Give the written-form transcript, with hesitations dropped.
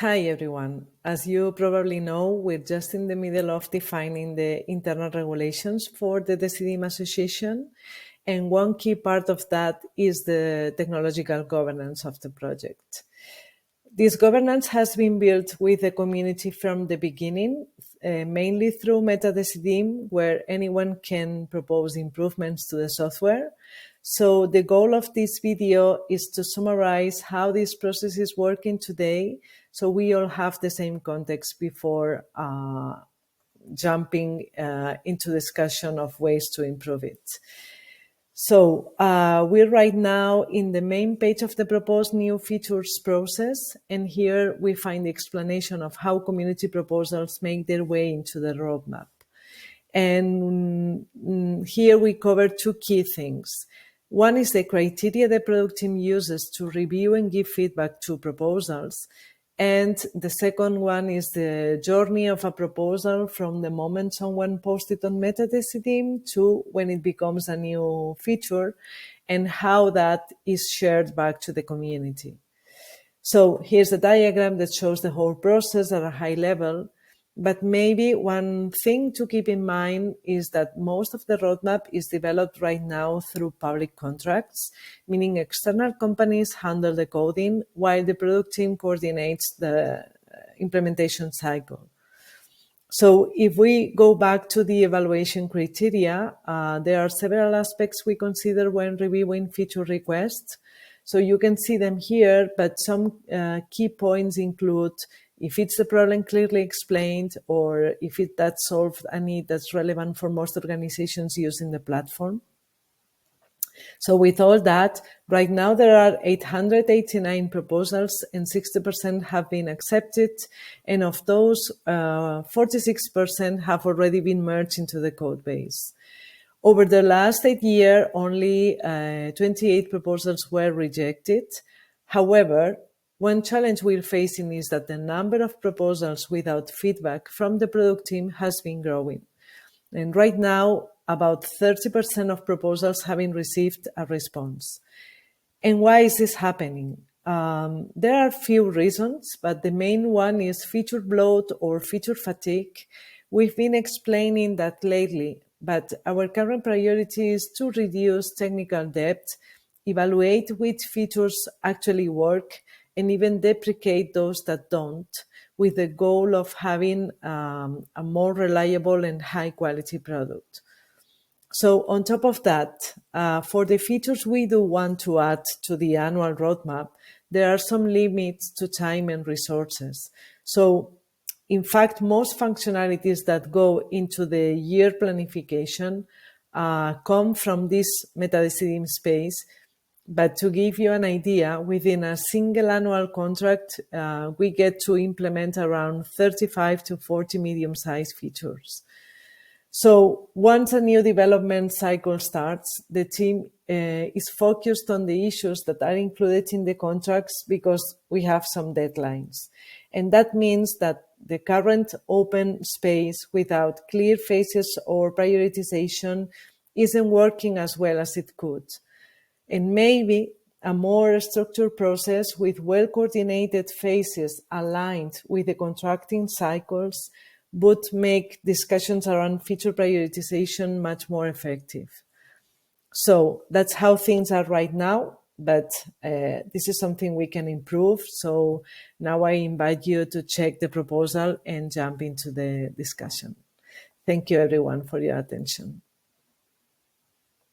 Hi everyone. As you probably know, we're just in the middle of defining the internal regulations for the Decidim Association, and one key part of that is the technological governance of the project. This governance has been built with the community from the beginning, mainly through Decidim, where anyone can propose improvements to the software. So the goal of this video is to summarize how this process is working today, so we all have the same context before jumping into discussion of ways to improve it. So we're right now in the main page of the proposed new features process, and here we find the explanation of how community proposals make their way into the roadmap. And here we cover two key things. One is the criteria the product team uses to review and give feedback to proposals. And the second one is the journey of a proposal from the moment someone posted on Decidim to when it becomes a new feature, and how that is shared back to the community. So here's a diagram that shows the whole process at a high level. But maybe one thing to keep in mind is that most of the roadmap is developed right now through public contracts, meaning external companies handle the coding while the product team coordinates the implementation cycle. So if we go back to the evaluation criteria, there are several aspects we consider when reviewing feature requests. So you can see them here, but some key points include if it's a problem clearly explained, or if that solved a need that's relevant for most organizations using the platform. So with all that, right now there are 889 proposals and 60% have been accepted. And of those, 46% have already been merged into the code base. Over the last 8 years, only 28 proposals were rejected. However, one challenge we're facing is that the number of proposals without feedback from the product team has been growing. And right now, about 30% of proposals having received a response. And why is this happening? There are few reasons, but the main one is feature bloat or feature fatigue. We've been explaining that lately, but our current priority is to reduce technical debt, evaluate which features actually work, and even deprecate those that don't, with the goal of having a more reliable and high-quality product. So on top of that, for the features we do want to add to the annual roadmap, there are some limits to time and resources. So in fact, most functionalities that go into the year planification come from this Decidim space. But to give you an idea, within a single annual contract, we get to implement around 35 to 40 medium-sized features. So once a new development cycle starts, the team is focused on the issues that are included in the contracts because we have some deadlines. And that means that the current open space without clear phases or prioritization isn't working as well as it could. And maybe a more structured process with well-coordinated phases aligned with the contracting cycles would make discussions around feature prioritization much more effective. So that's how things are right now, but this is something we can improve. So now I invite you to check the proposal and jump into the discussion. Thank you everyone for your attention.